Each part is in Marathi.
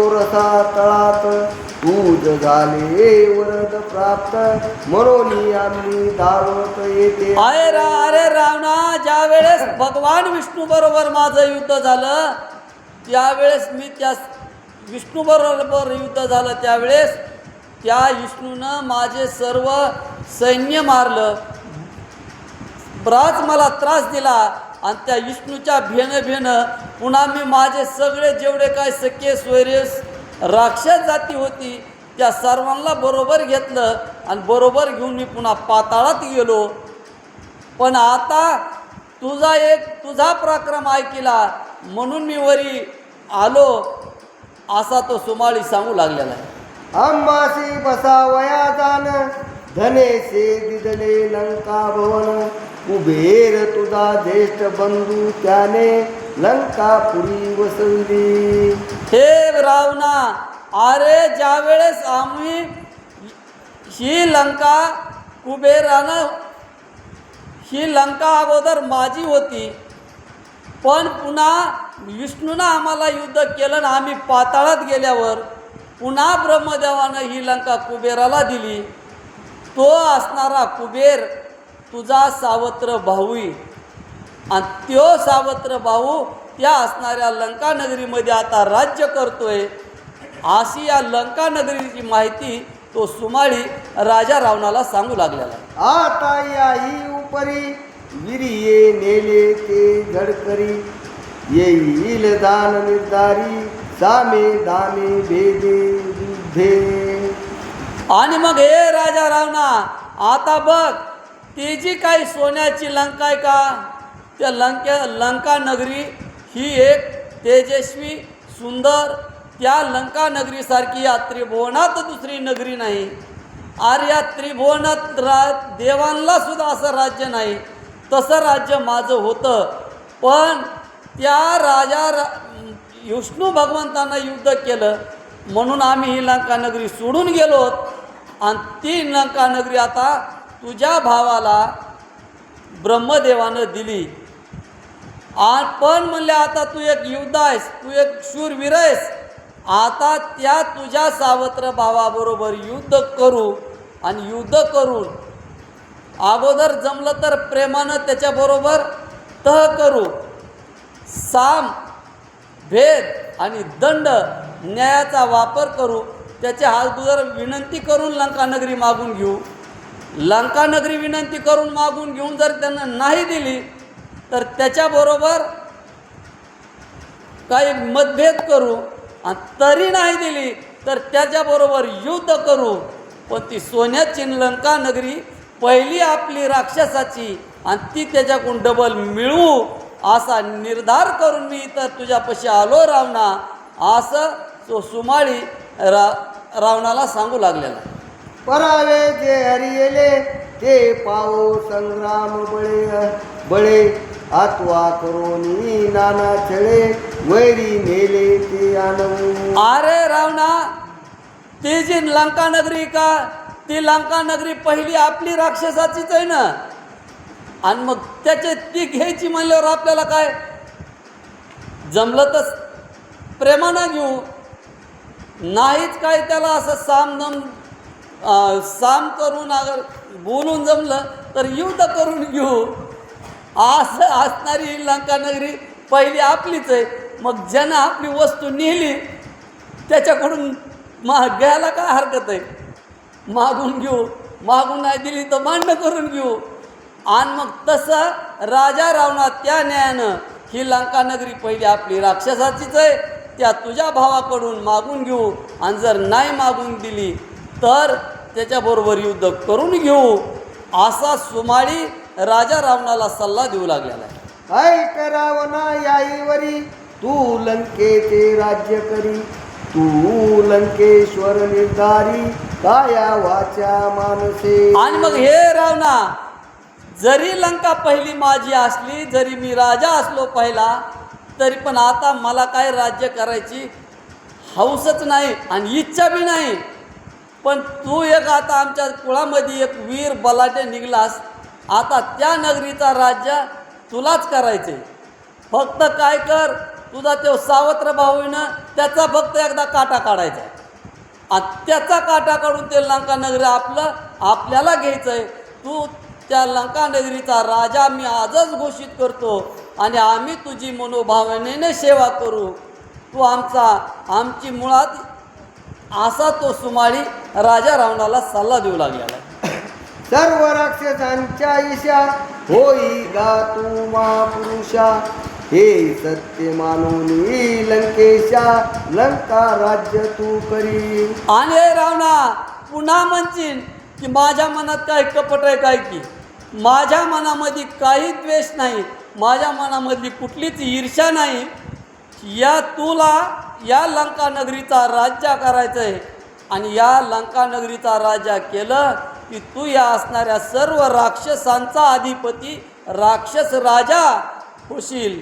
रसा तळात दूध झाले वरद प्राप्त म्हणून आम्ही धावत येते. अरे रावणा, ज्या वेळेस भगवान विष्णू बरोबर माझं युद्ध झालं त्यावेळेस मी त्या विष्णू बरोबर युद्ध झालं त्यावेळेस त्या विष्णूनं माझे सर्व सैन्य मारलं. बराच मला त्रास दिला आणि त्या विष्णूच्या भेन पुन्हा मी माझे सगळे जेवढे काय सख्खे स्वैरेस राक्षस जाती होती त्या सर्वांना बरोबर घेतलं आणि बरोबर घेऊन मी पुन्हा पाताळात गेलो. पण आता तुझा पराक्रम ऐकला म्हणून मी वरी आलो असा तो सुमाळी सांगू लागलेला आहे. आंबासी बसावया जान धनेसे दिदले लंका भवन कुबेर तुझा ज्येष्ठ बंधू त्याने लंकापुरी वसवली. हे रावणा, अरे ज्या वेळेस आम्ही ही लंका कुबेरानं ही लंका अगोदर माझी होती पण पुन्हा विष्णूनं आम्हाला युद्ध केलं आणि आम्ही पाताळात गेल्यावर पुन्हा ब्रह्मदेवानं ही लंका कुबेराला दिली. तो असणारा कुबेर तुझा सावत्र भाऊई आणि तो सावत्र भाऊ त्या असणाऱ्या लंका नगरीमध्ये आता राज्य करतोय. अशी या लंका नगरीची माहिती तो सुमाळी राजा रावणाला सांगू लागलेला आहे. आता याही उपरी विरिये नेले ते झडकरी येईल दान निर्धारी सामे दामे भेदे युद्धे. आणि मग हे राजा रावणा, आता बघ ती जी काही सोन्याची लंका आहे का त्या लंका नगरी ही एक तेजस्वी सुंदर त्या लंका नगरीसारखी या त्रिभुवनात दुसरी नगरी नाही. अरे या त्रिभुवनात देवांना सुद्धा असं राज्य नाही. तसं राज्य माझं होतं पण त्या विष्णू भगवंतानं युद्ध केलं म्हणून आम्ही ही लंका नगरी सोडून गेलो आणि ती लंका नगरी आता तुझ्या भावाला ब्रह्मदेवानं दिली. पण म्हणले आता तू एक योद्धा आहेस, तू एक शूरवीर आहेस, आता त्या तुझ्या सावत्र भावाबरोबर युद्ध करू आणि युद्ध करून अगोदर जमलं तर प्रेमानं त्याच्याबरोबर तह करू. साम भेद आणि दंड न्यायाचा वापर करू. त्याच्या अगोदर विनंती करून लंकानगरी मागून घेऊ. लंकानगरी विनंती करून मागून घेऊन जर त्यांना नाही दिली तर त्याच्याबरोबर काही मतभेद करू आणि तरी नाही दिली तर त्याच्याबरोबर युद्ध करू. पण ती सोन्याची लंका नगरी पहिली आपली राक्षसाची आणि ती त्याच्याकडून डबल मिळवू असा निर्धार करून मी इथं तुझ्यापाशी आलो रावणा असं तो सुमाळी रावणाला सांगू लागलेला. परावे जे हरियले ते पाओ संग्राम बळे आत्वा करोनी नाना छळे वैरी नेले ते आणवू. अरे रावणा, ती जी लंका नगरी का ती लंका नगरी पहिली आपली राक्षसाचीच आहे ना. आणि मग त्याचे ती घ्यायची म्हणल्यावर आपल्याला काय जमलं तर प्रेमानं घेऊ, नाहीच काय त्याला असं साम करून अगर बोलून जमलं तर युद्ध करून घेऊ. असं असणारी लंका नगरी पहिली आपलीच आहे. मग ज्यानं आपली वस्तू नेली त्याच्याकडून घ्यायला काय हरकत आहे. मागून घेऊ, मागून नाही दिली तर मान्य करून घेऊ. आणि मग तसं राजा रावणा त्या न्यायानं ही लंका नगरी पहिली आपली राक्षसाचीच आहे त्या तुझ्या भावाकडून मागून घेऊ आणि जर नाही मागून दिली तर त्याच्याबरोबर युद्ध करून घेऊ असा सुमाळी राजा रावणाला सल्ला देऊ लागलेला आहे. ऐक रावणा याईवरी तू लंकेचे राज्य करी तू लंकेश्वर निर्धारी काया वाचा मानसे. आणि मग हे रावणा, जरी लंका पहिली माझी असली, जरी मी राजा असलो पहिला, तरी पण आता मला काय राज्य करायची हौसच नाही आणि इच्छा बी नाही. पण तू एक आता आमच्या कुळामध्ये एक वीर बलाढ्य निघलास, आता त्या नगरीचा राज्य तुलाच करायचे. फक्त काय कर, तुझा तो सावत्र भाऊ आहे ना, त्याचा फक्त एकदा काटा काढायचा आहे. आणि त्याचा काटा काढून ते लंका नगरी आपल्याला घ्यायचं आहे. तू त्या लंका नगरीचा राजा मी आजच घोषित करतो आणि आम्ही तुझी मनोभावनेने सेवा करू. तू आमची मुळात असा तो सुमाळी राजा रावणाला सल्ला देऊ लागलेला आहे. सर्व राक्षसांच्या ईशा होई गा तू महापुरुषा. हे सत्य मानून लंकेशा लंका राज्य तू करी. आणि हे रावणा पुन्हा म्हणशील की माझ्या मनात काय कपट आहे काय की माझ्या मनामध्ये काही द्वेष नाही, माझ्या मनामधली कुठलीच ईर्ष्या नाही. तुला या लंका नगरीचा राज्य करायचं आहे आणि या लंका नगरीचा राज्य केलं की तू या असणाऱ्या सर्व राक्षसांचा अधिपती राक्षस राजा होशील.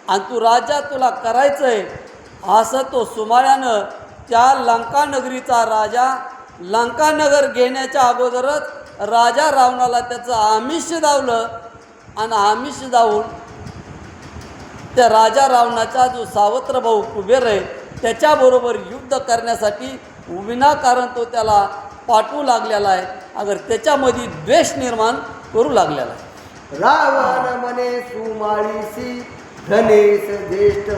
आणि तू राजा तुला करायचं आहे असं तो सुमाळ्यानं त्या लंका नगरीचा राजा लंकानगर घेण्याच्या अगोदरच राजा रावणाला त्याचं आमिष दावलं आणि आमिष दावून त्या राजा रावणाचा जो सावत्र भाऊ कुबेर आहे त्याच्याबरोबर युद्ध करण्यासाठी विनाकारण तो त्याला पाठवू लागलेला आहे. अगर त्याच्यामध्ये द्वेष निर्माण करू लागलेला आहे. रावण म्हणे सुमाळीसी धनेश ज्येष्ठ